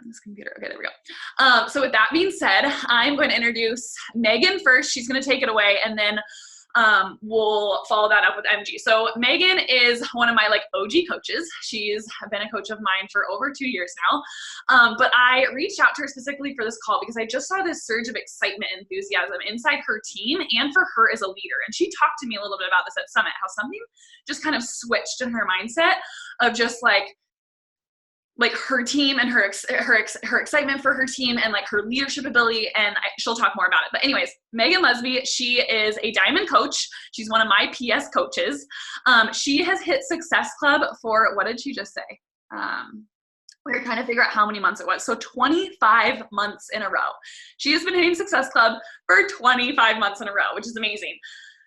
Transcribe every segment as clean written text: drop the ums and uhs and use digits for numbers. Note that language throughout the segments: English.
on this computer. Okay, there we go. So with that being said, I'm going to introduce Megan first. She's going to take it away, and then we'll follow that up with MG. So Megan is one of my like OG coaches. She's been a coach of mine for over 2 years now. But I reached out to her specifically for this call because I just saw this surge of excitement and enthusiasm inside her team and for her as a leader. And she talked to me a little bit about this at Summit, how something just kind of switched in her mindset of just like her team and her excitement for her team and like her leadership ability, and she'll talk more about it. But anyways, Megan Lusby, she is a diamond coach. She's one of my PS coaches. She has hit Success Club for, what did she just say? We were trying to figure out how many months it was. So 25 months in a row. She has been hitting Success Club for 25 months in a row, which is amazing.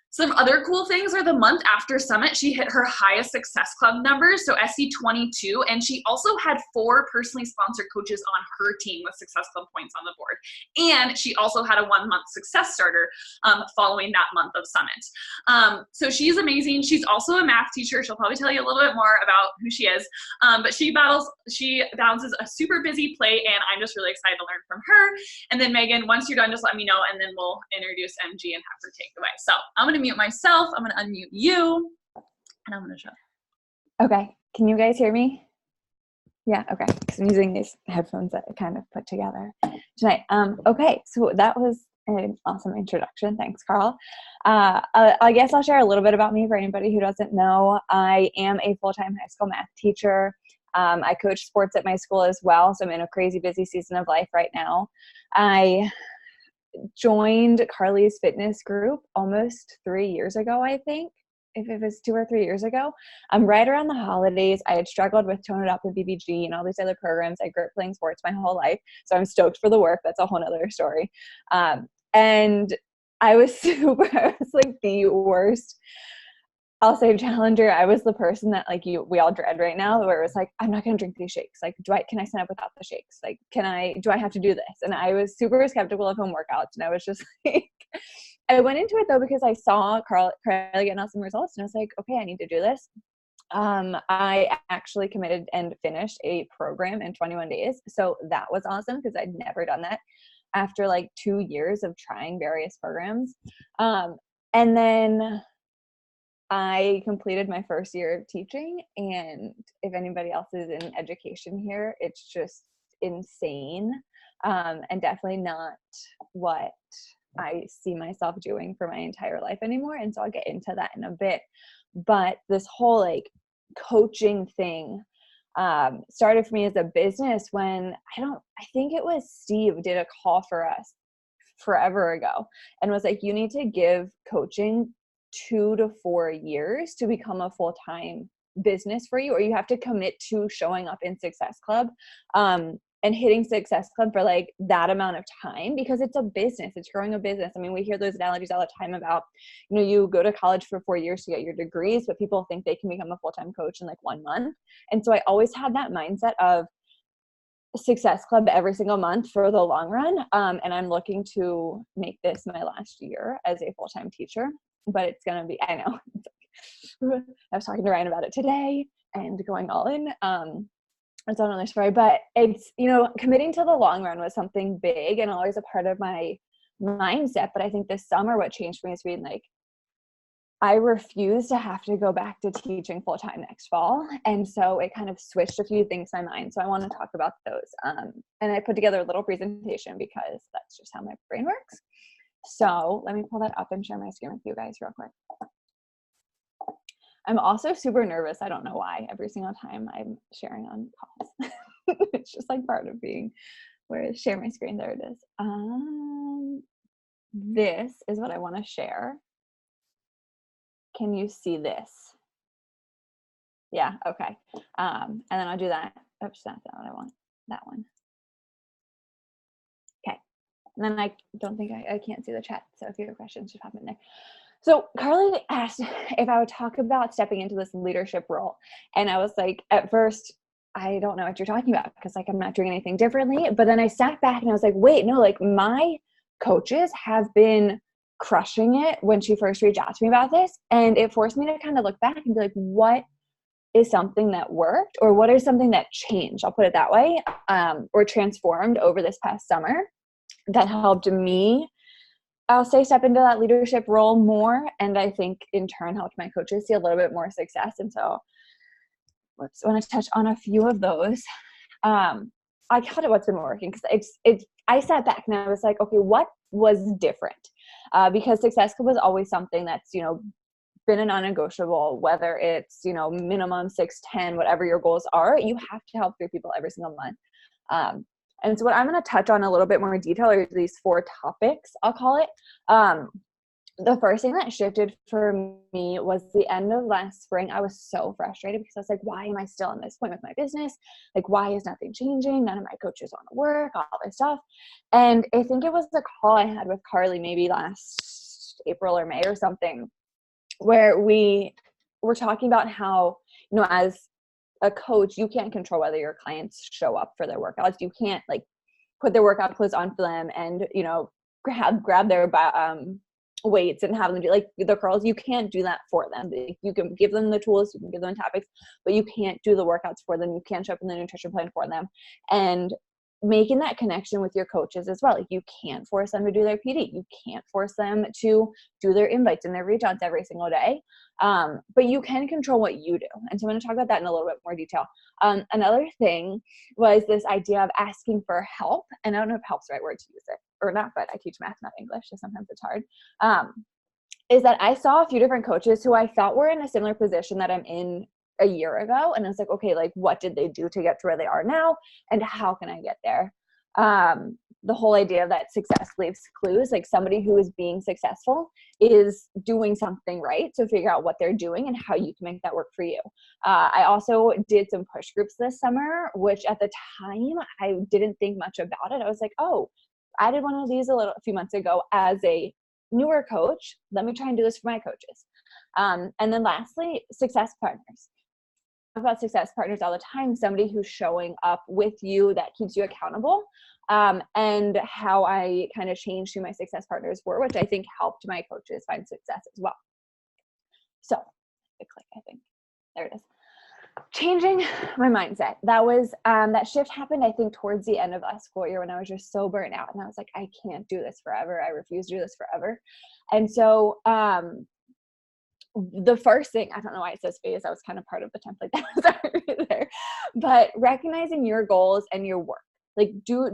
Some other cool things are the month after Summit, she hit her highest Success Club numbers, so SC22, and she also had 4 personally sponsored coaches on her team with Success Club points on the board. And she also had a 1-month Success Starter following that month of Summit. So she's amazing. She's also a math teacher. She'll probably tell you a little bit more about who she is, but she balances a super busy plate, and I'm just really excited to learn from her. And then Megan, once you're done, just let me know, and then we'll introduce MG and have her take it away. So I'm going to mute myself, I'm going to unmute you, and I'm going to show. Okay, can you guys hear me? Yeah, okay, because I'm using these headphones that I kind of put together tonight. Okay, so that was an awesome introduction. Thanks, Carl. I guess I'll share a little bit about me for anybody who doesn't know. I am a full-time high school math teacher. I coach sports at my school as well, so I'm in a crazy busy season of life right now. I joined Carly's fitness group almost 3 years ago, I think, if it was 2 or 3 years ago. Right around the holidays, I had struggled with Tone It Up and BBG and all these other programs. I grew up playing sports my whole life, so I'm stoked for the work. That's a whole nother story. And I was like the worst, I'll say, challenger. I was the person that like we all dread right now, where it was like, I'm not going to drink these shakes. Like, can I sign up without the shakes? Like, do I have to do this? And I was super skeptical of home workouts. And I was just like, I went into it though, because I saw Carly getting awesome results, and I was like, okay, I need to do this. I actually committed and finished a program in 21 days. So that was awesome because I'd never done that after like 2 years of trying various programs. And then I completed my first year of teaching, and if anybody else is in education here, it's just insane, and definitely not what I see myself doing for my entire life anymore. And so I'll get into that in a bit. But this whole like coaching thing started for me as a business when I think it was Steve did a call for us forever ago and was like, you need to give coaching 2 to 4 years to become a full-time business for you, or you have to commit to showing up in Success Club and hitting Success Club for like that amount of time, because it's a business, it's growing a business. I mean, we hear those analogies all the time about, you go to college for 4 years to get your degrees, but people think they can become a full-time coach in like 1 month. And so I always had that mindset of Success Club every single month for the long run. And I'm looking to make this my last year as a full-time teacher. But it's going to be, I know, I was talking to Ryan about it today and going all in. It's another story, but it's, committing to the long run was something big and always a part of my mindset. But I think this summer, what changed for me is being like, I refuse to have to go back to teaching full time next fall. And so it kind of switched a few things in my mind. So I want to talk about those. And I put together a little presentation because that's just how my brain works. So let me pull that up and share my screen with you guys real quick. I'm also super nervous. I don't know why. Every single time I'm sharing on calls. It's just like part of being, share my screen. There it is. This is what I want to share. Can you see this? Yeah, okay. And then I'll do that. Oops, that's not what I want. That one. And then I don't think I can't see the chat. So if you have questions, just pop in there. So Carly asked if I would talk about stepping into this leadership role. And I was like, at first, I don't know what you're talking about because like I'm not doing anything differently. But then I sat back and I was like, wait, no, like my coaches have been crushing it when she first reached out to me about this. And it forced me to kind of look back and be like, what is something that worked, or what is something that changed, I'll put it that way, or transformed over this past summer that helped me, I'll say, step into that leadership role more, and I think in turn helped my coaches see a little bit more success. And so I want to touch on a few of those. I called it what's been working, because I sat back and I was like, okay, what was different? Because Success Club was always something that's, been a non-negotiable, whether it's, minimum 6, 10, whatever your goals are, you have to help 3 people every single month. And so what I'm going to touch on a little bit more detail are these 4 topics, I'll call it. The first thing that shifted for me was the end of last spring. I was so frustrated because I was like, why am I still in this point with my business? Like, why is nothing changing? None of my coaches want to work, all this stuff. And I think it was the call I had with Carly maybe last April or May or something, where we were talking about how, as a coach, you can't control whether your clients show up for their workouts. You can't put their workout clothes on for them and, grab their weights and have them do the curls. You can't do that for them. You can give them the tools, you can give them topics, but you can't do the workouts for them. You can't show up in the nutrition plan for them. And making that connection with your coaches as well. You can't force them to do their PD. You can't force them to do their invites and their reach outs every single day. But you can control what you do. And so I'm going to talk about that in a little bit more detail. Another thing was this idea of asking for help. And I don't know if help's the right word to use it or not, but I teach math, not English, so sometimes it's hard. Is that I saw a few different coaches who I felt were in a similar position that I'm in a year ago. And I was like, okay, what did they do to get to where they are now? And how can I get there? The whole idea of that success leaves clues, somebody who is being successful is doing something right. So figure out what they're doing and how you can make that work for you. I also did some push groups this summer, which at the time I didn't think much about it. I was like, oh, I did one of these a few months ago as a newer coach. Let me try and do this for my coaches. And then lastly, success partners. About success partners all the time, somebody who's showing up with you that keeps you accountable, and how I kind of changed who my success partners were, which I think helped my coaches find success as well. So I think there it is. Changing my mindset. That was that shift happened, I think, towards the end of last school year when I was just so burnt out and I was like, I can't do this forever. I refuse to do this forever. And so the first thing, I don't know why it says phase, that was kind of part of the template that was already there, but recognizing your goals and your work.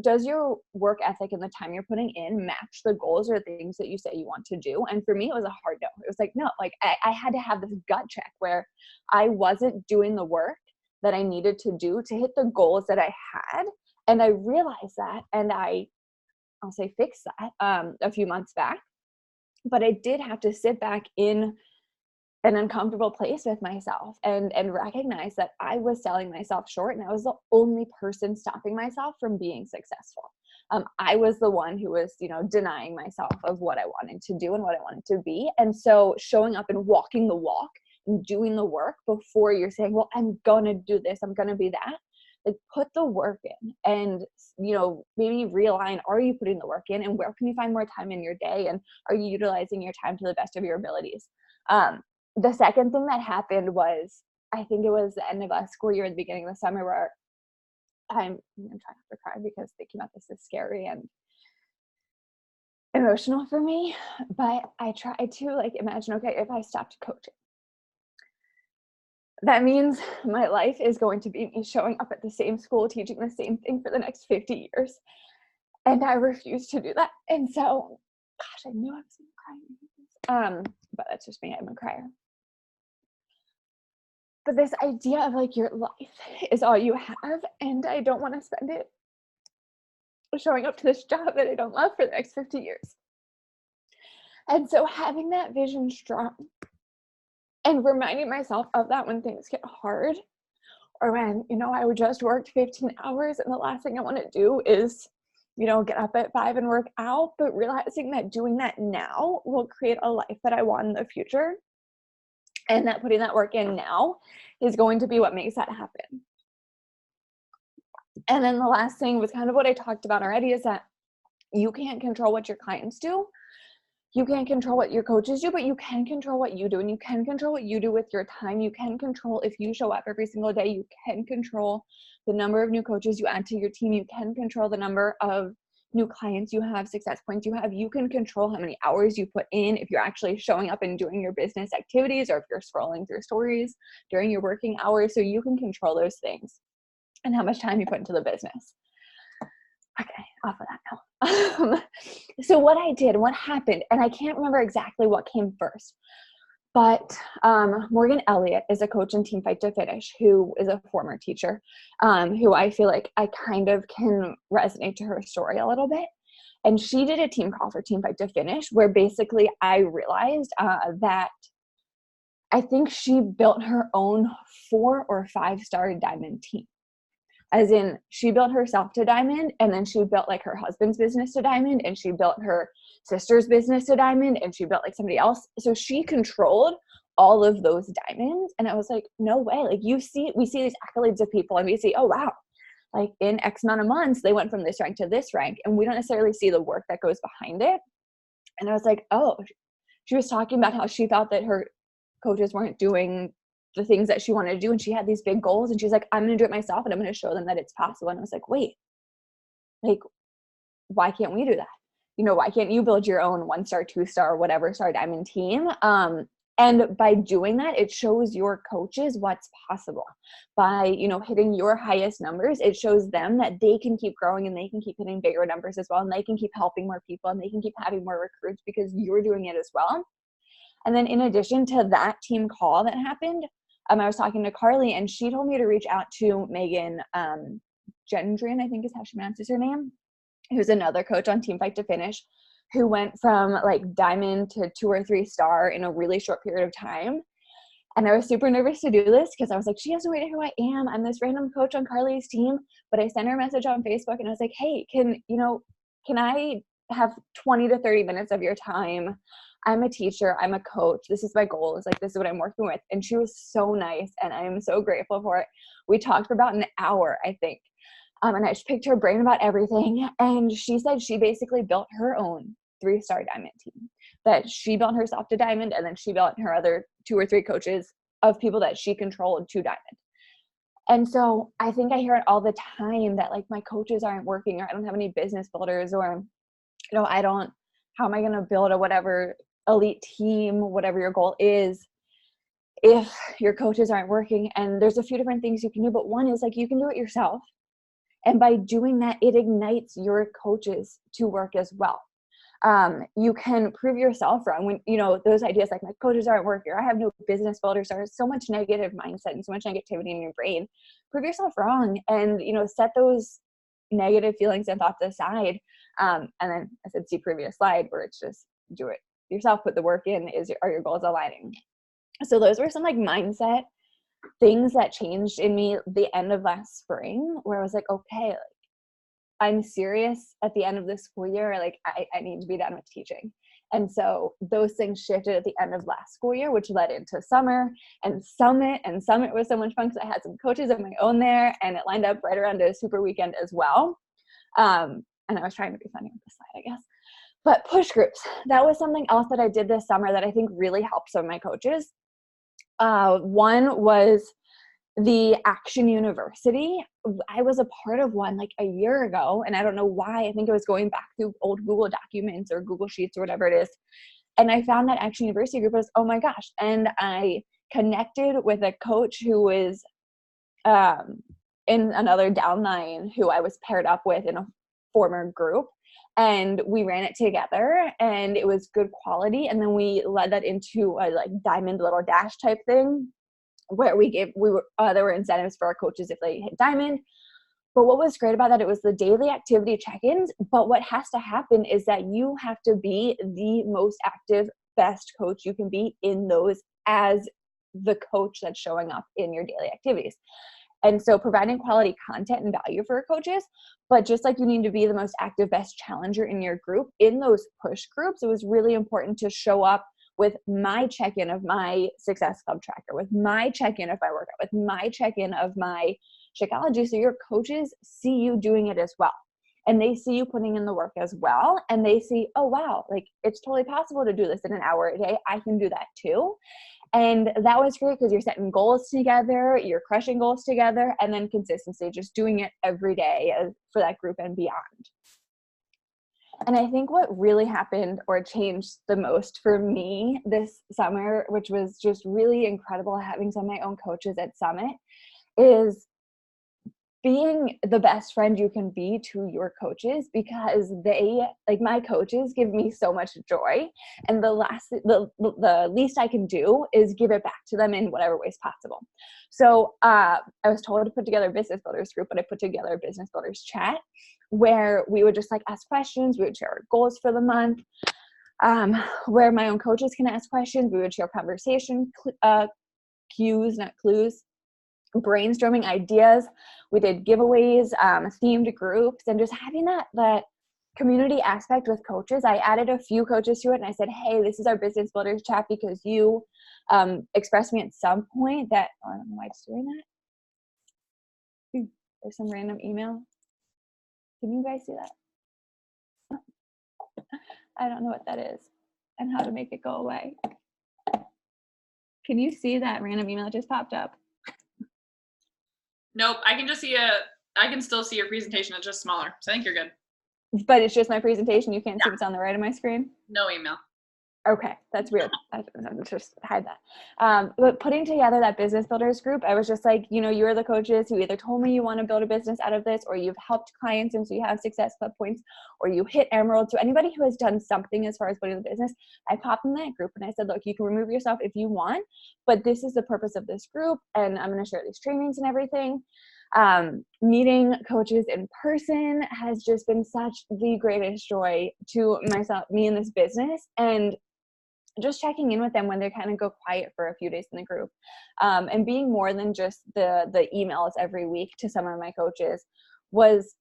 Does your work ethic and the time you're putting in match the goals or things that you say you want to do? And for me, it was a hard no. It was no, I had to have this gut check where I wasn't doing the work that I needed to do to hit the goals that I had. And I realized that, and I'll say fix that a few months back, but I did have to sit back in an uncomfortable place with myself and recognize that I was selling myself short and I was the only person stopping myself from being successful. I was the one who was, denying myself of what I wanted to do and what I wanted to be. And so showing up and walking the walk and doing the work before you're saying, well, I'm going to do this, I'm going to be that. Put the work in and, maybe realign, are you putting the work in and where can you find more time in your day? And are you utilizing your time to the best of your abilities? The second thing that happened was, I think it was the end of last school year, the beginning of the summer, where I'm trying not to cry because thinking about this is scary and emotional for me. But I tried to imagine, okay, if I stopped coaching, that means my life is going to be me showing up at the same school, teaching the same thing for the next 50 years. And I refuse to do that. And so, gosh, I knew I was going to cry. But that's just me, I'm a crier. But this idea of your life is all you have, and I don't want to spend it showing up to this job that I don't love for the next 50 years. And so having that vision strong and reminding myself of that when things get hard, or when, I would just worked 15 hours and the last thing I want to do is, get up at 5 and work out, but realizing that doing that now will create a life that I want in the future. And that putting that work in now is going to be what makes that happen. And then the last thing was kind of what I talked about already, is that you can't control what your clients do. you can't control what your coaches do, but you can control what you do, and you can control what you do with your time. You can control if you show up every single day. You can control the number of new coaches you add to your team. You can control the number of new clients you have, success points you have. You can control how many hours you put in if you're actually showing up and doing your business activities, or if you're scrolling through stories during your working hours. So you can control those things and how much time you put into the business. Okay, off of that now. So what I did, what happened, and I can't remember exactly what came first, but Morgan Elliott is a coach in Team Fight to Finish, who is a former teacher, who I feel like I kind of can resonate to her story a little bit. And she did a team call for Team Fight to Finish, where basically I realized that I think she built her own 4 or 5-star diamond team. As in, she built herself to diamond, and then she built like her husband's business to diamond, and she built her sister's business to diamond, and she built like somebody else. So she controlled all of those diamonds. And I was like, no way. Like we see these accolades of people, and we see, oh wow, like in X amount of months, they went from this rank to this rank, and we don't necessarily see the work that goes behind it. And I was like, oh, she was talking about how she felt that her coaches weren't doing the things that she wanted to do, and she had these big goals, and she's like, I'm going to do it myself, and I'm going to show them that it's possible. And I was like, wait, like, why can't we do that? You know, why can't you build your own 1-star, 2-star, whatever star diamond team? And by doing that, it shows your coaches what's possible. By, you know, hitting your highest numbers, it shows them that they can keep growing, and they can keep hitting bigger numbers as well, and they can keep helping more people, and they can keep having more recruits because you're doing it as well. And then in addition to that team call that happened, I was talking to Carly, and she told me to reach out to Megan Gendron, I think is how she pronounces her name, who's another coach on Team Fight to Finish, who went from like diamond to 2 or 3-star in a really short period of time. And I was super nervous to do this because I was like, she has no idea who I am. I'm this random coach on Carly's team. But I sent her a message on Facebook, and I was like, hey, can I have 20 to 30 minutes of your time? I'm a teacher. I'm a coach. This is my goal. It's like, this is what I'm working with. And she was so nice, and I'm so grateful for it. We talked for about an hour, I think. And I just picked her brain about everything. And she said she basically built her own 3-star diamond team, that she built herself to diamond, and then she built her other 2 or 3 coaches of people that she controlled to diamond. And so I think I hear it all the time that like my coaches aren't working, or I don't have any business builders, or, you know, how am I going to build a whatever elite team, whatever your goal is, if your coaches aren't working. And there's a few different things you can do, but one is like, you can do it yourself. And by doing that, it ignites your coaches to work as well. You can prove yourself wrong when, you know, those ideas like my coaches aren't working, or I have no business builders, or so much negative mindset and so much negativity in your brain. Prove yourself wrong, and, you know, set those negative feelings and thoughts aside. And then I said, see previous slide, where it's just do it yourself, put the work in. Are your goals aligning? So those were some like mindset things that changed in me the end of last spring, where I was like, okay, like, I'm serious at the end of the school year. Like I need to be done with teaching. And so those things shifted at the end of last school year, which led into summer and summit. And summit was so much fun because I had some coaches of my own there, and it lined up right around a super weekend as well. And I was trying to be funny with this slide, I guess. But push groups, that was something else that I did this summer that I think really helped some of my coaches. One was the Action University. I was a part of one like a year ago, and I don't know why. I think it was going back through old Google documents or Google Sheets or whatever it is. And I found that Action University group. Was, oh my gosh. And I connected with a coach who was in another downline who I was paired up with in a former group. And we ran it together, and it was good quality. And then we led that into a like diamond little dash type thing, where there were incentives for our coaches if they hit diamond. But what was great about that, it was the daily activity check-ins. But what has to happen is that you have to be the most active, best coach you can be in those as the coach that's showing up in your daily activities. And so providing quality content and value for our coaches, but just like you need to be the most active, best challenger in your group, in those push groups, it was really important to show up with my check-in of my Success Club tracker, with my check-in of my workout, with my check-in of my Shakeology, so your coaches see you doing it as well. and they see you putting in the work as well. And they see, oh, wow, like it's totally possible to do this in an hour a day. I can do that too. And that was great because you're setting goals together, you're crushing goals together, and then consistency, just doing it every day for that group and beyond. And I think what really happened or changed the most for me this summer, which was just really incredible having some of my own coaches at Summit, is being the best friend you can be to your coaches, because they, like my coaches, give me so much joy, and the least I can do is give it back to them in whatever ways possible. So I was told to put together a business builders group, but I put together a business builders chat where we would just like ask questions. We would share our goals for the month, where my own coaches can ask questions. We would share conversation cues, not clues, brainstorming ideas. We did giveaways, themed groups, and just having that community aspect with coaches. I added a few coaches to it, and I said, hey, this is our business builders chat because you expressed me at some point that, I don't know why it's doing that. There's some random email. Can you guys see that? I don't know what that is and how to make it go away. Can you see that random email that just popped up? Nope, I can just see I can still see your presentation. It's just smaller. So I think you're good. But it's just my presentation. You can't see what's on the right of my screen? No email. Okay, that's weird. I'll just hide that. But putting together that business builders group, I was just like, you're the coaches who either told me you want to build a business out of this, or you've helped clients and so you have Success Club points, or you hit Emerald. So anybody who has done something as far as building the business, I popped in that group and I said, look, you can remove yourself if you want, but this is the purpose of this group, and I'm going to share these trainings and everything. Meeting coaches in person has just been such the greatest joy to me in this business, and just checking in with them when they kind of go quiet for a few days in the group, and being more than just the emails every week to some of my coaches was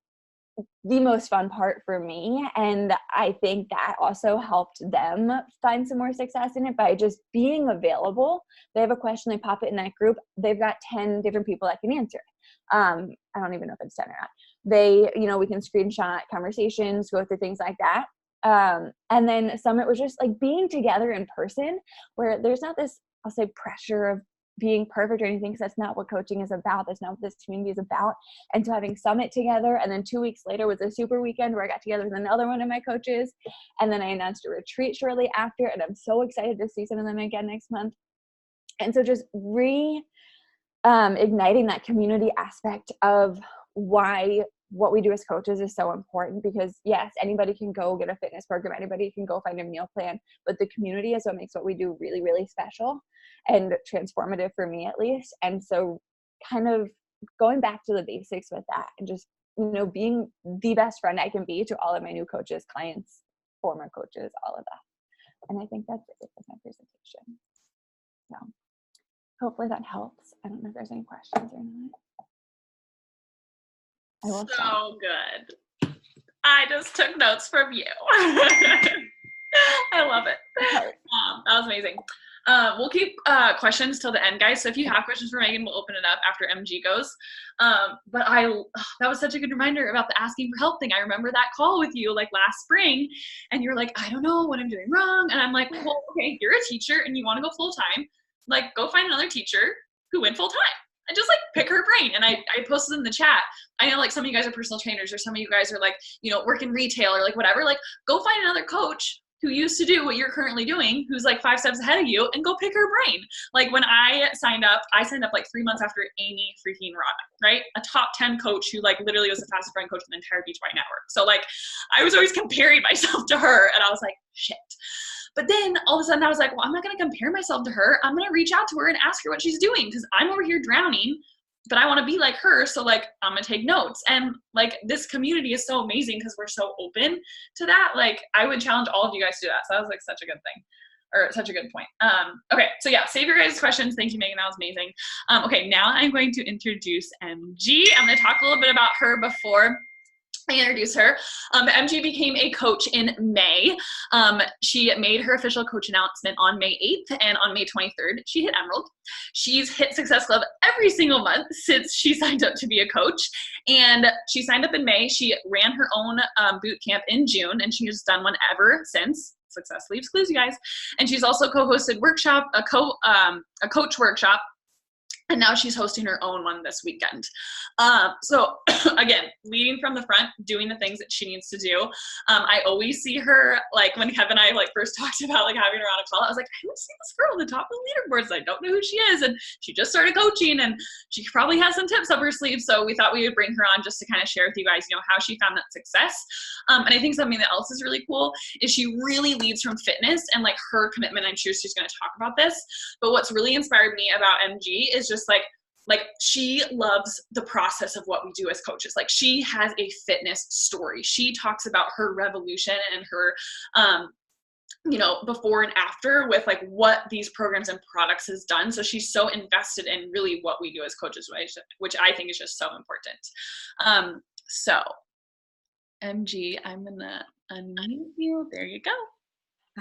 the most fun part for me. And I think that also helped them find some more success in it by just being available. They have a question, they pop it in that group. They've got 10 different people that can answer it. I don't even know if it's 10 or not. We can screenshot conversations, go through things like that. And then Summit was just like being together in person, where there's not this, I'll say, pressure of being perfect or anything, because that's not what coaching is about. That's not what this community is about. And so having Summit together, and then 2 weeks later was a super weekend where I got together with another one of my coaches, and then I announced a retreat shortly after, and I'm so excited to see some of them again next month. And so just igniting that community aspect of why what we do as coaches is so important, because yes, anybody can go get a fitness program, anybody can go find a meal plan, but the community is what makes what we do really, really special and transformative for me, at least. And so kind of going back to the basics with that, and just, being the best friend I can be to all of my new coaches, clients, former coaches, all of that. And I think that's it with my presentation. So hopefully that helps. I don't know if there's any questions or not. So good. I just took notes from you. I love it. That was amazing. We'll keep questions till the end, guys. So if you have questions for Megan, we'll open it up after MG goes. But that was such a good reminder about the asking for help thing. I remember that call with you like last spring, and you're like, I don't know what I'm doing wrong. And I'm like, well, okay, you're a teacher and you want to go full time. Like, go find another teacher who went full time. And just like pick her brain. And I posted in the chat. I know like some of you guys are personal trainers, or some of you guys are like, work in retail or like whatever. Like, go find another coach who used to do what you're currently doing, who's like 5 steps ahead of you, and go pick her brain. Like when I signed up like 3 months after Amy freaking Rada, right? A top 10 coach who like literally was the fastest growing coach in the entire Beachbody network. So like I was always comparing myself to her, and I was like, shit. But then all of a sudden I was like, well, I'm not going to compare myself to her. I'm going to reach out to her and ask her what she's doing, because I'm over here drowning, but I want to be like her. So like, I'm going to take notes. And like, this community is so amazing because we're so open to that. Like, I would challenge all of you guys to do that. So that was like such a good thing, or such a good point. Okay. So yeah, save your guys' questions. Thank you, Megan. That was amazing. Okay. Now I'm going to introduce MG. I'm going to talk a little bit about her before I introduced her. MG became a coach in May. She made her official coach announcement on May 8th, and on May 23rd, she hit Emerald. She's hit Success Club every single month since she signed up to be a coach, and she signed up in May. She ran her own boot camp in June, and she's done one ever since. Success leaves clues, you guys. And she's also co-hosted a coach workshop. And now she's hosting her own one this weekend. So again, leading from the front, doing the things that she needs to do. I always see her, like when Kevin and I like first talked about like having her on a call, I was like, I haven't seen this girl on the top of the leaderboards. I don't know who she is. And she just started coaching, and she probably has some tips up her sleeve. So we thought we would bring her on just to kind of share with you guys, you know, how she found that success. And I think something that else is really cool is she really leads from fitness and like her commitment. I'm sure she's going to talk about this, but what's really inspired me about MG is just like she loves the process of what we do as coaches. Like she has a fitness story. She talks about her revolution and her, you know, before and after with like what these programs and products has done. So she's so invested in really what we do as coaches, which I think is just so important. So MG, I'm gonna unmute you. There you go.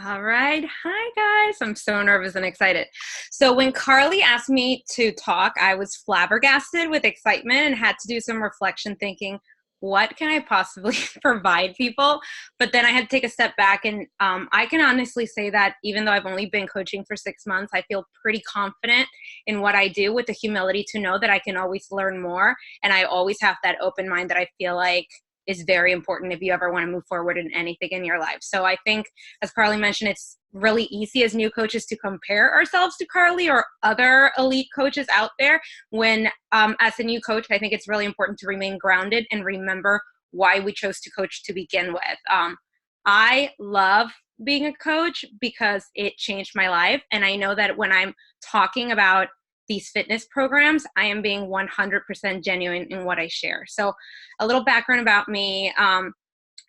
All right. Hi, guys. I'm so nervous and excited. So when Carly asked me to talk, I was flabbergasted with excitement and had to do some reflection thinking, what can I possibly provide people? But then I had to take a step back, and I can honestly say that even though I've only been coaching for 6 months, I feel pretty confident in what I do, with the humility to know that I can always learn more. And I always have that open mind that I feel like is very important if you ever want to move forward in anything in your life. So I think, as Carly mentioned, it's really easy as new coaches to compare ourselves to Carly or other elite coaches out there. When as a new coach, I think it's really important to remain grounded and remember why we chose to coach to begin with. I love being a coach because it changed my life. And I know that when I'm talking about these fitness programs, I am being 100% genuine in what I share. So a little background about me. I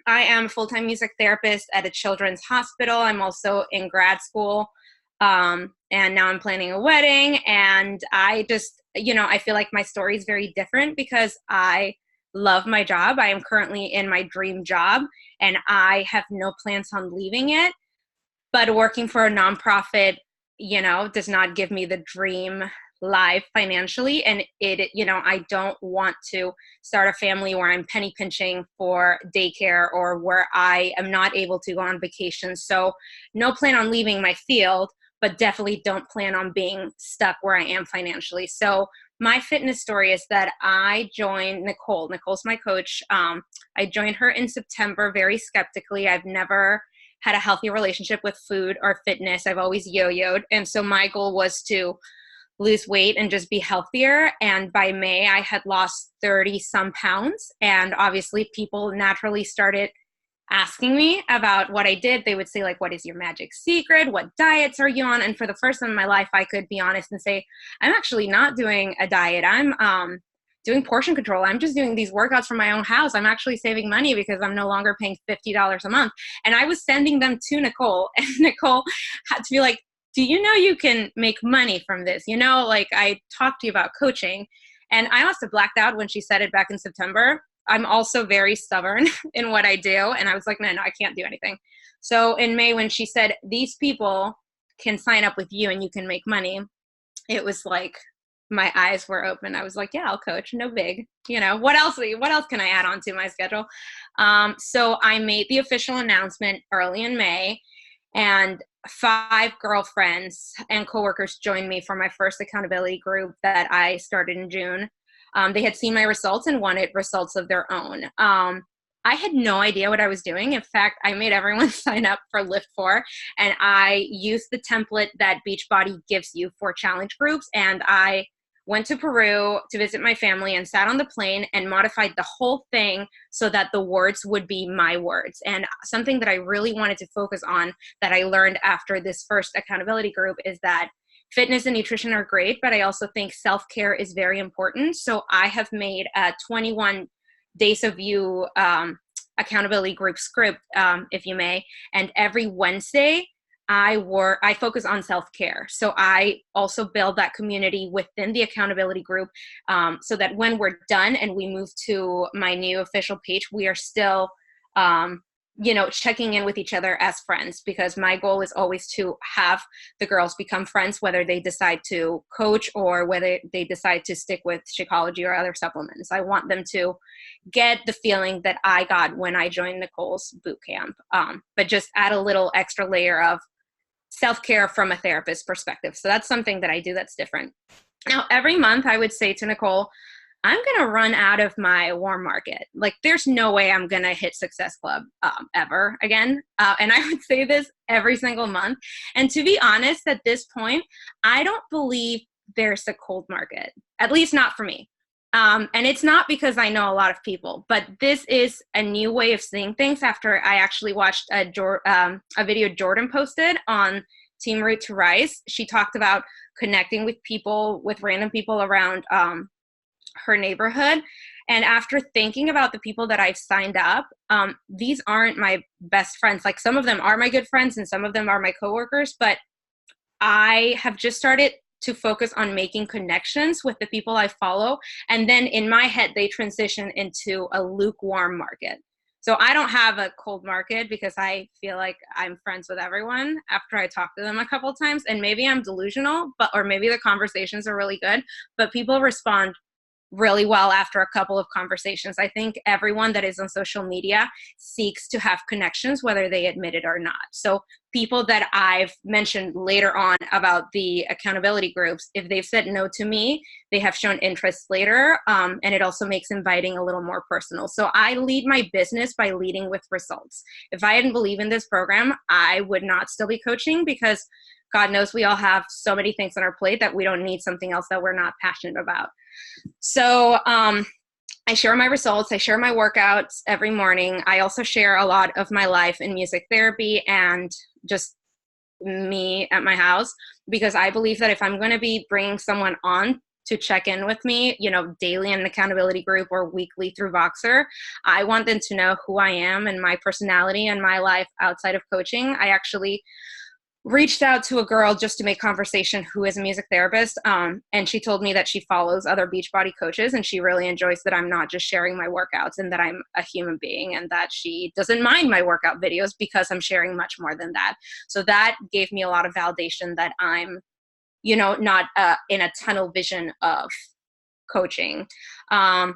am a full-time music therapist at a children's hospital. I'm also in grad school. And now I'm planning a wedding. And I just, you know, I feel like my story is very different because I love my job. I am currently in my dream job, and I have no plans on leaving it. But working for a nonprofit, you know, does not give me the dream life financially. And I don't want to start a family where I'm penny pinching for daycare or where I am not able to go on vacation. So no plan on leaving my field, but definitely don't plan on being stuck where I am financially. So my fitness story is that I joined Nicole. Nicole's my coach. I joined her in September very skeptically. I've never had a healthy relationship with food or fitness. I've always yo-yoed. And so my goal was to lose weight and just be healthier. And by May, I had lost 30 some pounds. And obviously people naturally started asking me about what I did. They would say, like, what is your magic secret? What diets are you on? And for the first time in my life, I could be honest and say, I'm actually not doing a diet. I'm doing portion control. I'm just doing these workouts from my own house. I'm actually saving money because I'm no longer paying $50 a month. And I was sending them to Nicole, and Nicole had to be like, do you know you can make money from this? You know, like, I talked to you about coaching, and I must have blacked out when she said it back in September. I'm also very stubborn in what I do. And I was like, no, I can't do anything. So in May, when she said, these people can sign up with you and you can make money, it was like, my eyes were open. I was like, yeah, I'll coach. No big, you know, what else can I add on to my schedule? So I made the official announcement early in May, and 5 girlfriends and coworkers joined me for my first accountability group that I started in June. They had seen my results and wanted results of their own. I had no idea what I was doing. In fact, I made everyone sign up for Lift 4, and I used the template that Beachbody gives you for challenge groups. And I went to Peru to visit my family and sat on the plane and modified the whole thing so that the words would be my words. And something that I really wanted to focus on that I learned after this first accountability group is that fitness and nutrition are great, but I also think self-care is very important. So I have made a 21 days of you accountability group script, if you may. And every Wednesday, I focus on self-care. So I also build that community within the accountability group, so that when we're done and we move to my new official page, we are still, checking in with each other as friends, because my goal is always to have the girls become friends, whether they decide to coach or whether they decide to stick with Shakeology or other supplements. I want them to get the feeling that I got when I joined Nicole's boot camp, but just add a little extra layer of self-care from a therapist perspective. So that's something that I do that's different. Now, every month I would say to Nicole, I'm going to run out of my warm market. Like, there's no way I'm going to hit Success Club ever again. And I would say this every single month. And to be honest, at this point, I don't believe there's a cold market, at least not for me. And it's not because I know a lot of people, but this is a new way of seeing things after I actually watched a video Jordan posted on Team Root to Rise. She talked about connecting with people, with random people around her neighborhood. And after thinking about the people that I've signed up, these aren't my best friends. Like, some of them are my good friends and some of them are my coworkers, but I have just started to focus on making connections with the people I follow. And then in my head, they transition into a lukewarm market. So I don't have a cold market because I feel like I'm friends with everyone after I talk to them a couple of times. And maybe I'm delusional, or maybe the conversations are really good, but people respond really well after a couple of conversations. I think everyone that is on social media seeks to have connections, whether they admit it or not. So people that I've mentioned later on about the accountability groups, if they've said no to me, they have shown interest later. And it also makes inviting a little more personal. So I lead my business by leading with results. If I didn't believe in this program, I would not still be coaching, because God knows we all have so many things on our plate that we don't need something else that we're not passionate about. So I share my results. I share my workouts every morning. I also share a lot of my life in music therapy and just me at my house, because I believe that if I'm going to be bringing someone on to check in with me, daily in an accountability group or weekly through Voxer, I want them to know who I am and my personality and my life outside of coaching. I actually reached out to a girl just to make conversation who is a music therapist. And she told me that she follows other Beachbody coaches and she really enjoys that I'm not just sharing my workouts and that I'm a human being, and that she doesn't mind my workout videos because I'm sharing much more than that. So that gave me a lot of validation that I'm, not in a tunnel vision of coaching. So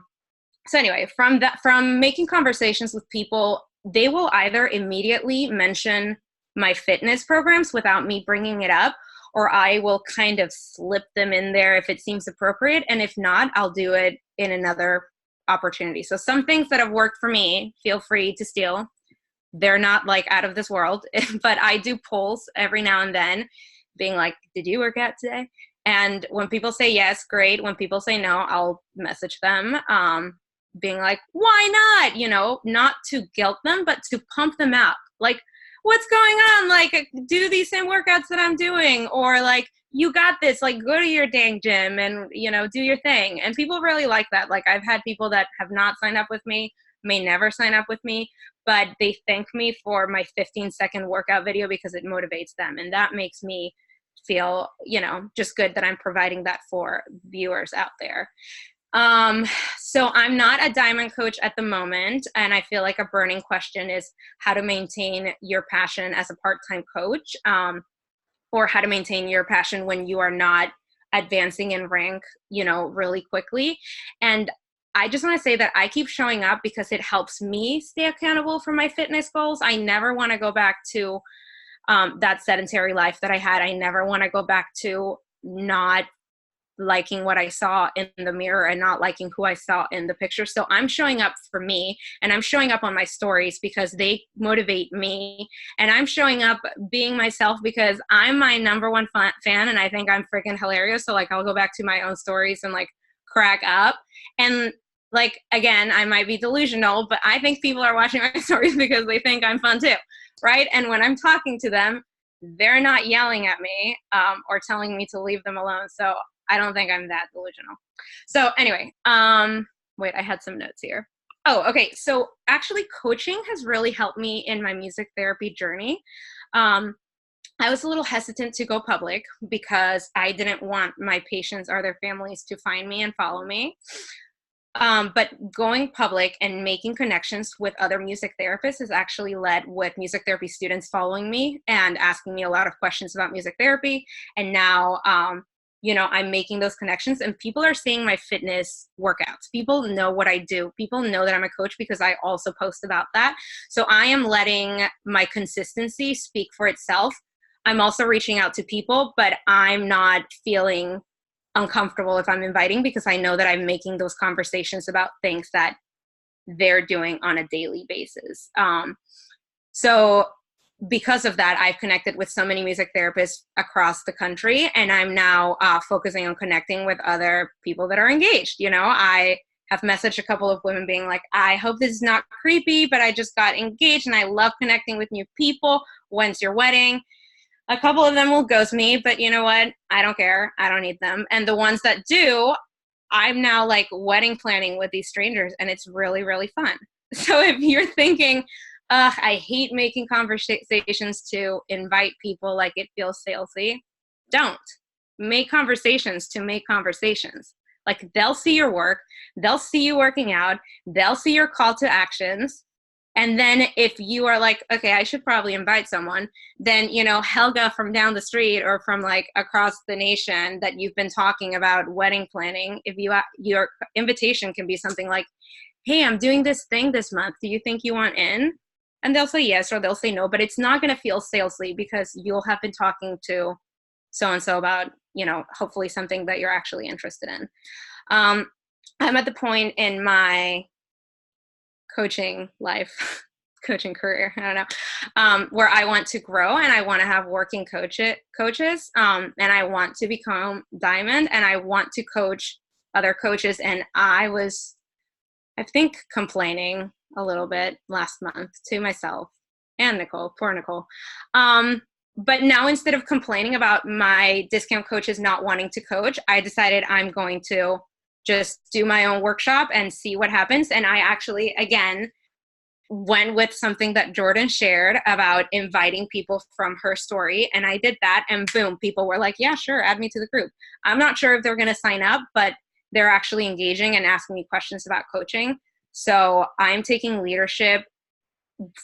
anyway, from making conversations with people, they will either immediately mention my fitness programs without me bringing it up, or I will kind of slip them in there if it seems appropriate. And if not, I'll do it in another opportunity. So some things that have worked for me, feel free to steal. They're not like out of this world, but I do polls every now and then being like, did you work out today? And when people say yes, great. When people say no, I'll message them, being like, why not? Not to guilt them, but to pump them out. Like, what's going on? Like, do these same workouts that I'm doing, or like, you got this, like, go to your dang gym and, do your thing. And people really like that. Like, I've had people that have not signed up with me, may never sign up with me, but they thank me for my 15-second workout video because it motivates them. And that makes me feel, just good that I'm providing that for viewers out there. So I'm not a diamond coach at the moment, and I feel like a burning question is how to maintain your passion as a part-time coach, or how to maintain your passion when you are not advancing in rank, really quickly. And I just want to say that I keep showing up because it helps me stay accountable for my fitness goals. I never want to go back to that sedentary life that I had. I never want to go back to not liking what I saw in the mirror and not liking who I saw in the picture. So I'm showing up for me, and I'm showing up on my stories because they motivate me, and I'm showing up being myself because I'm my number one fan and I think I'm freaking hilarious. So like, I'll go back to my own stories and like crack up. And like, again, I might be delusional, but I think people are watching my stories because they think I'm fun too, right? And when I'm talking to them, they're not yelling at me or telling me to leave them alone. So I don't think I'm that delusional. So anyway, wait, I had some notes here. Oh, okay. So actually coaching has really helped me in my music therapy journey. I was a little hesitant to go public because I didn't want my patients or their families to find me and follow me. But going public and making connections with other music therapists has actually led with music therapy students following me and asking me a lot of questions about music therapy. And now, I'm making those connections, and people are seeing my fitness workouts. People know what I do. People know that I'm a coach because I also post about that. So I am letting my consistency speak for itself. I'm also reaching out to people, but I'm not feeling uncomfortable if I'm inviting, because I know that I'm making those conversations about things that they're doing on a daily basis. So because of that, I've connected with so many music therapists across the country, and I'm now focusing on connecting with other people that are engaged. I have messaged a couple of women being like, I hope this is not creepy, but I just got engaged and I love connecting with new people. When's your wedding? A couple of them will ghost me, but you know what? I don't care. I don't need them. And the ones that do, I'm now like wedding planning with these strangers, and it's really, really fun. So if you're thinking, I hate making conversations to invite people, like it feels salesy, don't. Make conversations to make conversations. Like they'll see your work, they'll see you working out, they'll see your call to actions. And then if you are like, okay, I should probably invite someone, then, Helga from down the street or from like across the nation that you've been talking about wedding planning, if your invitation can be something like, hey, I'm doing this thing this month. Do you think you want in? And they'll say yes, or they'll say no, but it's not going to feel salesy because you'll have been talking to so-and-so about, hopefully something that you're actually interested in. I'm at the point in my coaching life, coaching career, I don't know, where I want to grow and I want to have working coaches, and I want to become Diamond, and I want to coach other coaches. And I think, complaining a little bit last month to myself and Nicole, poor Nicole. But now, instead of complaining about my discount coaches not wanting to coach, I decided I'm going to just do my own workshop and see what happens. And I actually, again, went with something that Jordan shared about inviting people from her story. And I did that, and boom, people were like, yeah, sure, add me to the group. I'm not sure if they're going to sign up, but they're actually engaging and asking me questions about coaching. So I'm taking leadership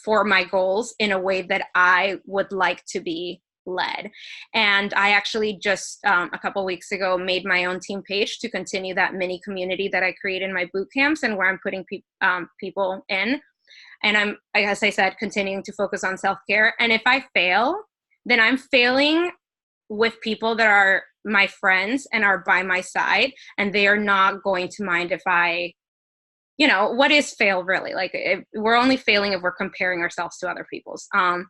for my goals in a way that I would like to be led. And I actually just a couple weeks ago made my own team page to continue that mini community that I create in my boot camps, and where I'm putting people in. And I'm, as I said, continuing to focus on self-care. And if I fail, then I'm failing with people that are my friends and are by my side, and they are not going to mind if I, what is fail really? Like, we're only failing if we're comparing ourselves to other people's. Not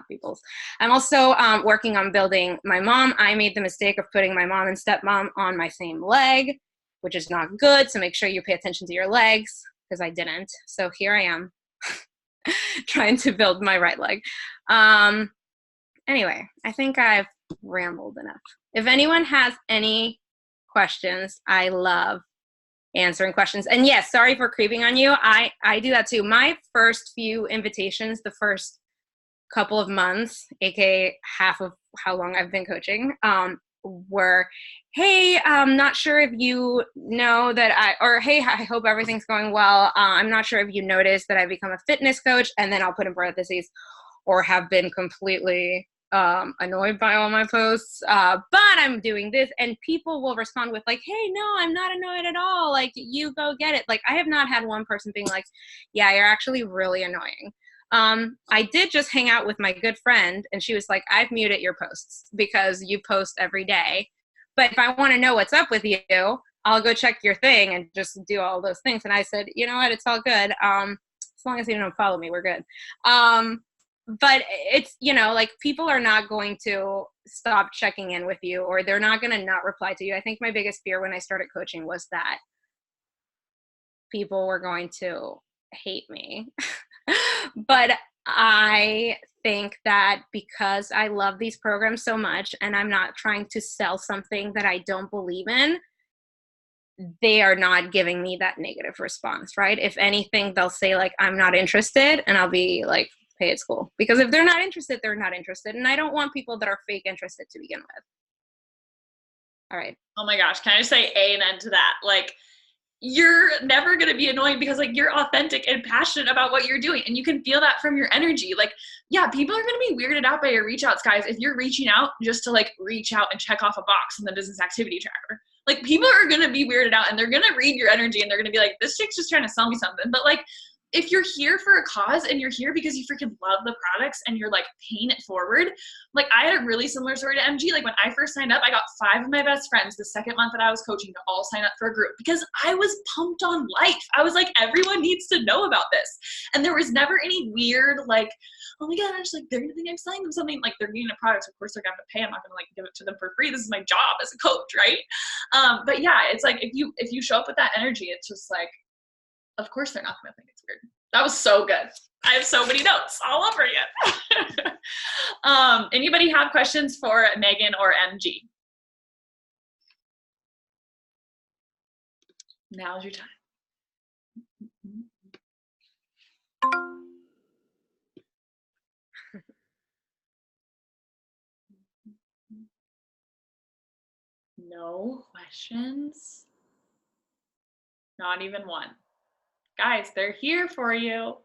people's. I'm also working on building my mom. I made the mistake of putting my mom and stepmom on my same leg, which is not good. So make sure you pay attention to your legs, because I didn't. So here I am trying to build my right leg. Anyway, I think I've rambled enough. If anyone has any questions, I love answering questions. And yes, sorry for creeping on you. I do that too. My first few invitations, the first couple of months, aka half of how long I've been coaching, were, hey, I'm not sure if you know that hey, I hope everything's going well. I'm not sure if you noticed that I've become a fitness coach, and then I'll put in parentheses, or have been completely annoyed by all my posts, but I'm doing this. And people will respond with like, hey, no, I'm not annoyed at all. Like, you go get it. Like, I have not had one person being like, yeah, you're actually really annoying. I did just hang out with my good friend, and she was like, I've muted your posts because you post every day. But if I want to know what's up with you, I'll go check your thing and just do all those things. And I said, you know what? It's all good. As long as you don't follow me, we're good. But it's, like, people are not going to stop checking in with you, or they're not going to not reply to you. I think my biggest fear when I started coaching was that people were going to hate me. But I think that because I love these programs so much, and I'm not trying to sell something that I don't believe in, they are not giving me that negative response, right? If anything, they'll say like, I'm not interested, and I'll be like, pay at school, because if they're not interested, they're not interested. And I don't want people that are fake interested to begin with. All right. Oh my gosh. Can I just say amen to that? Like, you're never going to be annoying because like you're authentic and passionate about what you're doing. And you can feel that from your energy. Like, yeah, people are going to be weirded out by your reach outs, guys. If you're reaching out just to like reach out and check off a box in the business activity tracker, like people are going to be weirded out and they're going to read your energy and they're going to be like, this chick's just trying to sell me something. But like, if you're here for a cause and you're here because you freaking love the products and you're like paying it forward, like I had a really similar story to MG. Like when I first signed up, I got 5 of my best friends the second month that I was coaching to all sign up for a group because I was pumped on life. I was like, everyone needs to know about this. And there was never any weird, like, oh my gosh, like they're gonna think I'm selling them something. Like they're getting a product, of course they're gonna have to pay. I'm not gonna like give it to them for free. This is my job as a coach, right? But yeah, it's like if you show up with that energy, it's just like, of course they're not gonna think it's weird. That was so good. I have so many notes all over you. Anybody have questions for Megan or MG? Now's your time. No questions? Not even one. Guys, they're here for you.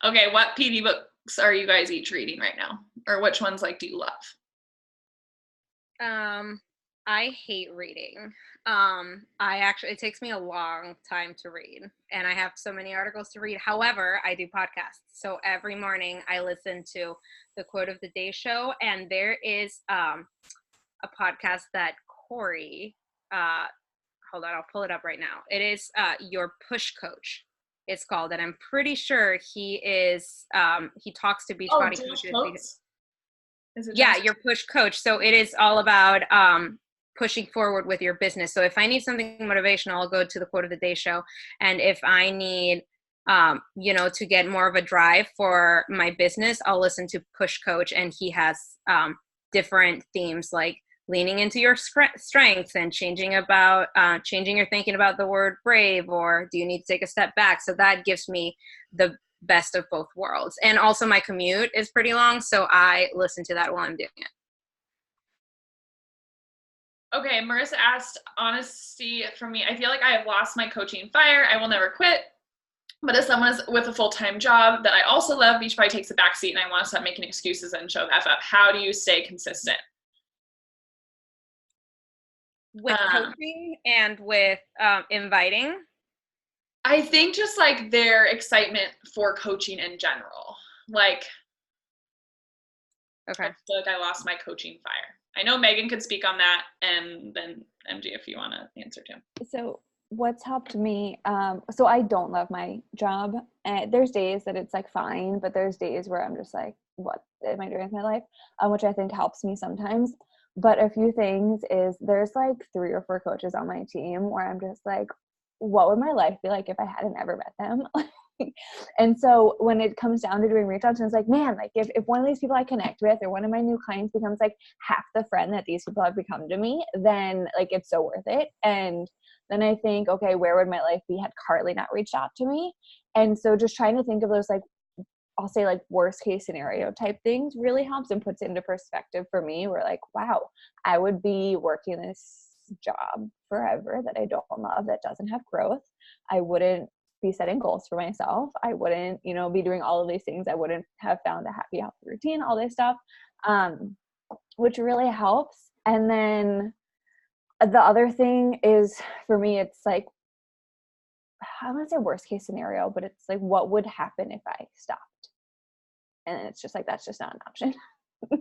Okay, what PD books are you guys each reading right now? Or which ones like do you love? I hate reading. It takes me a long time to read, and I have so many articles to read. However, I do podcasts. So every morning I listen to the Quote of the Day show, and there is a podcast that Corey, hold on, I'll pull it up right now. It is Your Push Coach, it's called, and I'm pretty sure he is he talks to Beachbody coaches. Yeah, Your Push Coach. So it is all about pushing forward with your business. So if I need something motivational, I'll go to the Quote of the Day show. And if I need, to get more of a drive for my business, I'll listen to Push Coach. And he has different themes like leaning into your strengths and changing your thinking about the word brave, or do you need to take a step back? So that gives me the best of both worlds. And also my commute is pretty long, so I listen to that while I'm doing it. Okay, Marissa asked, honesty from me, I feel like I have lost my coaching fire. I will never quit. But as someone with a full-time job that I also love, Beachbody takes a backseat and I want to stop making excuses and show the F up. How do you stay consistent? With coaching and with inviting? I think just like their excitement for coaching in general. Like, okay, I feel like I lost my coaching fire. I know Megan could speak on that, and then MG, if you want to answer too. So what's helped me, so I don't love my job. There's days that it's like fine, but there's days where I'm just like, what am I doing with my life? Which I think helps me sometimes. But a few things is there's like 3 or 4 coaches on my team where I'm just like, what would my life be like if I hadn't ever met them? And so when it comes down to doing reach outs, it's like, man, like if one of these people I connect with or one of my new clients becomes like half the friend that these people have become to me, then like it's so worth it. And then I think, okay, where would my life be had Carly not reached out to me? And so just trying to think of those, like, I'll say like worst case scenario type things really helps and puts it into perspective for me. Where like, wow, I would be working this job forever that I don't love, that doesn't have growth. I wouldn't be setting goals for myself. I wouldn't, be doing all of these things. I wouldn't have found a happy, healthy routine, all this stuff, which really helps. And then the other thing is for me, it's like, I want to say worst case scenario, but it's like, what would happen if I stopped? And it's just like, that's just not an option.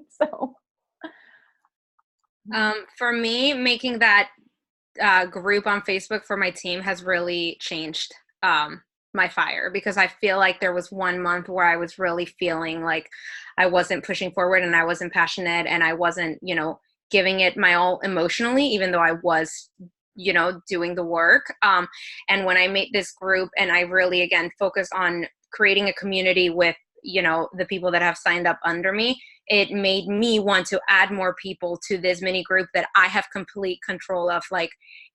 So. For me, making that group on Facebook for my team has really changed my fire, because I feel like there was one month where I was really feeling like I wasn't pushing forward and I wasn't passionate and I wasn't, giving it my all emotionally, even though I was, doing the work. And when I made this group and I really, again, focused on creating a community with, the people that have signed up under me, it made me want to add more people to this mini group that I have complete control of. Like,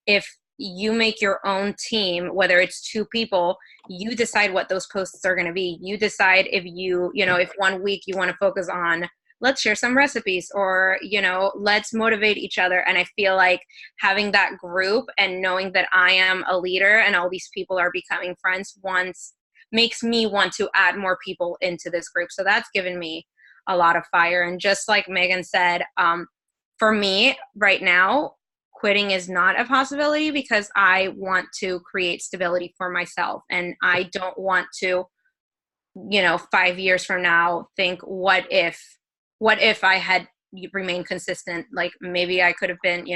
if you make your own team, whether it's 2 people, you decide what those posts are going to be. You decide if if one week you want to focus on, let's share some recipes, or, let's motivate each other. And I feel like having that group and knowing that I am a leader and all these people are becoming friends makes me want to add more people into this group. So that's given me a lot of fire. And just like Megan said, for me right now, quitting is not a possibility because I want to create stability for myself. And I don't want to, 5 years from now think, what if I had remained consistent? Like maybe I could have been,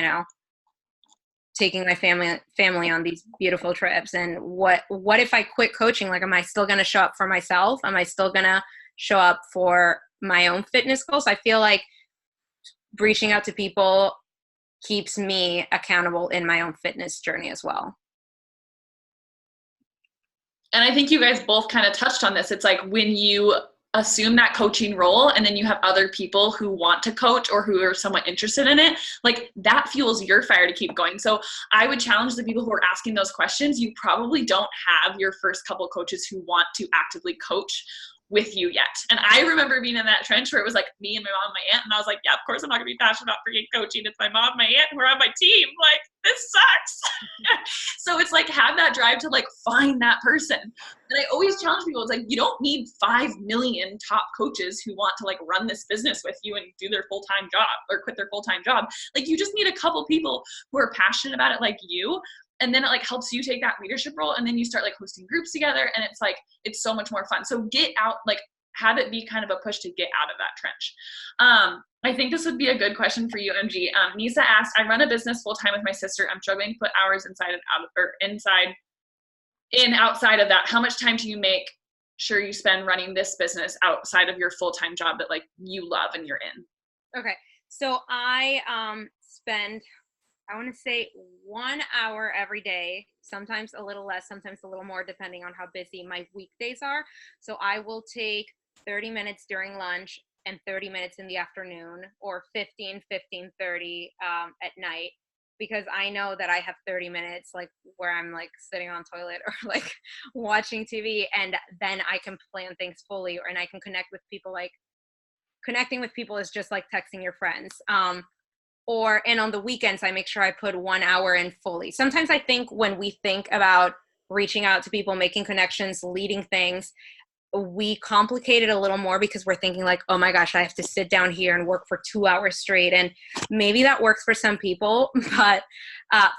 taking my family on these beautiful trips. And what if I quit coaching? Like, am I still going to show up for myself? Am I still going to show up for my own fitness goals? I feel like reaching out to people keeps me accountable in my own fitness journey as well. And I think you guys both kind of touched on this. It's like when you assume that coaching role and then you have other people who want to coach or who are somewhat interested in it, like that fuels your fire to keep going. So I would challenge the people who are asking those questions. You probably don't have your first couple coaches who want to actively coach with you yet. And I remember being in that trench where it was like me and my mom and my aunt, and I was like, yeah, of course I'm not gonna be passionate about freaking coaching. It's my mom, my aunt who are on my team. Like, this sucks. So it's like, have that drive to like find that person. And I always challenge people, it's like, you don't need 5 million top coaches who want to like run this business with you and do their full-time job or quit their full-time job. Like, you just need a couple people who are passionate about it like you. And then it like helps you take that leadership role, and then you start like hosting groups together, and it's like, it's so much more fun. So get out, like have it be kind of a push to get out of that trench. I think this would be a good question for you, MG. Nisa asked, I run a business full time with my sister. I'm struggling to put hours inside and out, or inside and outside of that. How much time do you make sure you spend running this business outside of your full-time job that like you love and you're in? Okay. So I spend, I want to say 1 hour every day, sometimes a little less, sometimes a little more, depending on how busy my weekdays are. So I will take 30 minutes during lunch and 30 minutes in the afternoon, or 15:30 at night, because I know that I have 30 minutes like where I'm like sitting on toilet or like watching TV, and then I can plan things fully, and I can connect with people. Like, connecting with people is just like texting your friends. And on the weekends, I make sure I put 1 hour in fully. Sometimes I think when we think about reaching out to people, making connections, leading things, we complicate it a little more because we're thinking like, oh my gosh, I have to sit down here and work for 2 hours straight. And maybe that works for some people, but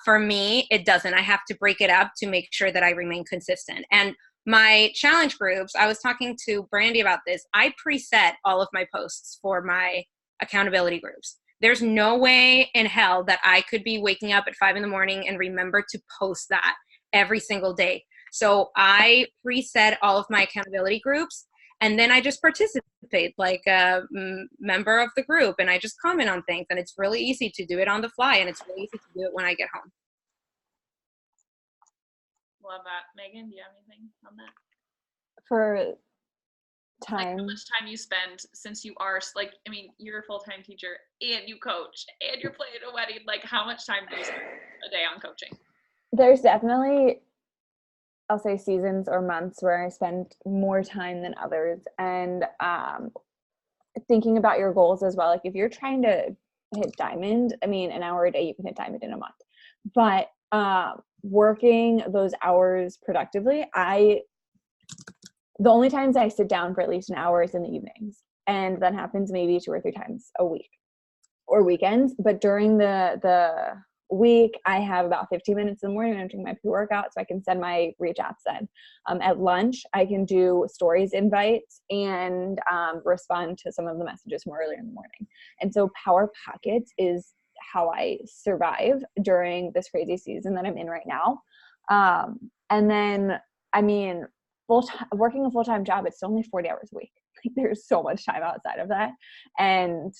for me, it doesn't. I have to break it up to make sure that I remain consistent. And my challenge groups, I was talking to Brandy about this. I preset all of my posts for my accountability groups. There's no way in hell that I could be waking up at 5 a.m. and remember to post that every single day. So I preset all of my accountability groups, and then I just participate like a member of the group, and I just comment on things, and it's really easy to do it on the fly, and it's really easy to do it when I get home. Love that. Megan, do you have anything on that? For time. Like how much time you spend, since you are like, I mean, you're a full-time teacher and you coach and you're playing a wedding, like how much time do you spend a day on coaching? There's definitely, I'll say, seasons or months where I spend more time than others. And thinking about your goals as well. Like if you're trying to hit diamond, I mean, an hour a day, you can hit diamond in a month. But working those hours productively, the only times I sit down for at least an hour is in the evenings. And that happens maybe 2 or 3 times a week or weekends. But during the week, I have about 15 minutes in the morning when I'm doing my pre-workout, so I can send my reach outs then. At lunch, I can do stories invites and respond to some of the messages more earlier in the morning. And so Power Pockets is how I survive during this crazy season that I'm in right now. And then, I mean, working a full-time job, it's only 40 hours a week. Like there's so much time outside of that. And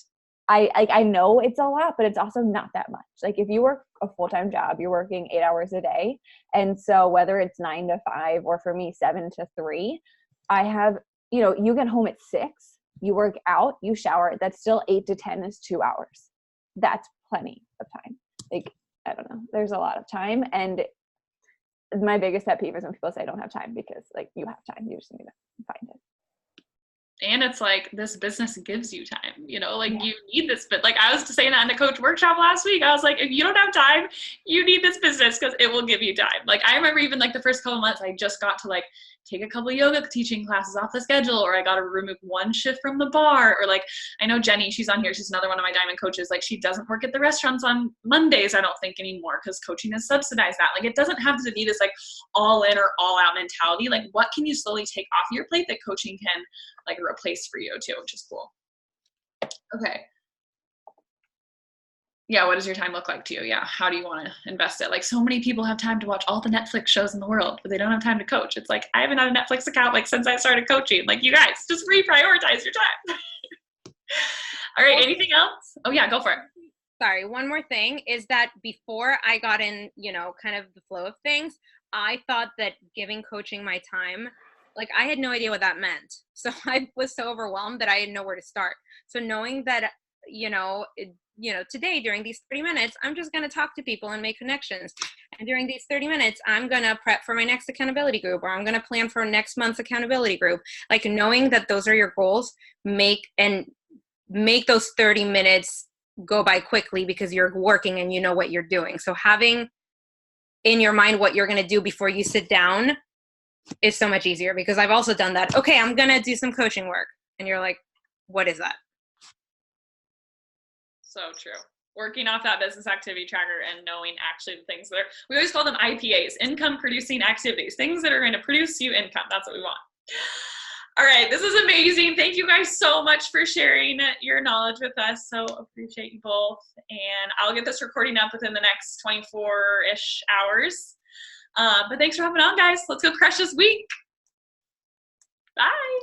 I know it's a lot, but it's also not that much. Like if you work a full-time job, you're working 8 hours a day. And so whether it's 9 to 5 or for me, 7 to 3, I have, you get home at 6, you work out, you shower, that's still 8 to 10 is 2 hours. That's plenty of time. Like I don't know. There's a lot of time. And my biggest pet peeve is when people say I don't have time, because like, you have time. You just need to find it. And it's like, this business gives you time, you know, like Yeah. you need this, but like I was saying that in the coach workshop last week, I was like, if you don't have time, you need this business because it will give you time. Like I remember even like the first couple months, I just got to like take a couple of yoga teaching classes off the schedule, or I got to remove one shift from the bar, or like, I know Jenny, she's on here. She's another one of my diamond coaches. Like she doesn't work at the restaurants on Mondays, I don't think anymore, because coaching has subsidized that. Like it doesn't have to be this like all in or all out mentality. Like what can you slowly take off your plate that coaching can like replace for you too, which is cool. Okay. Yeah, what does your time look like to you? Yeah, how do you want to invest it? Like so many people have time to watch all the Netflix shows in the world, but they don't have time to coach. It's like, I haven't had a Netflix account like since I started coaching. Like you guys, just reprioritize your time. All right, anything else? Oh yeah, go for it. Sorry, one more thing is that before I got in, you know, kind of the flow of things, I thought that giving coaching my time, like I had no idea what that meant. So I was so overwhelmed that I didn't know where to start. So knowing that, today during these 30 minutes, I'm just going to talk to people and make connections. And during these 30 minutes, I'm going to prep for my next accountability group, or I'm going to plan for next month's accountability group. Like knowing that those are your goals, make those 30 minutes go by quickly because you're working and you know what you're doing. So having in your mind what you're going to do before you sit down is so much easier, because I've also done that. Okay, I'm going to do some coaching work. And you're like, what is that? So true. Working off that business activity tracker and knowing actually the things that are, we always call them IPAs, income producing activities, things that are going to produce you income. That's what we want. All right, this is amazing. Thank you guys so much for sharing your knowledge with us. So appreciate you both. And I'll get this recording up within the next 24-ish hours. But thanks for hopping on, guys. Let's go crush this week. Bye.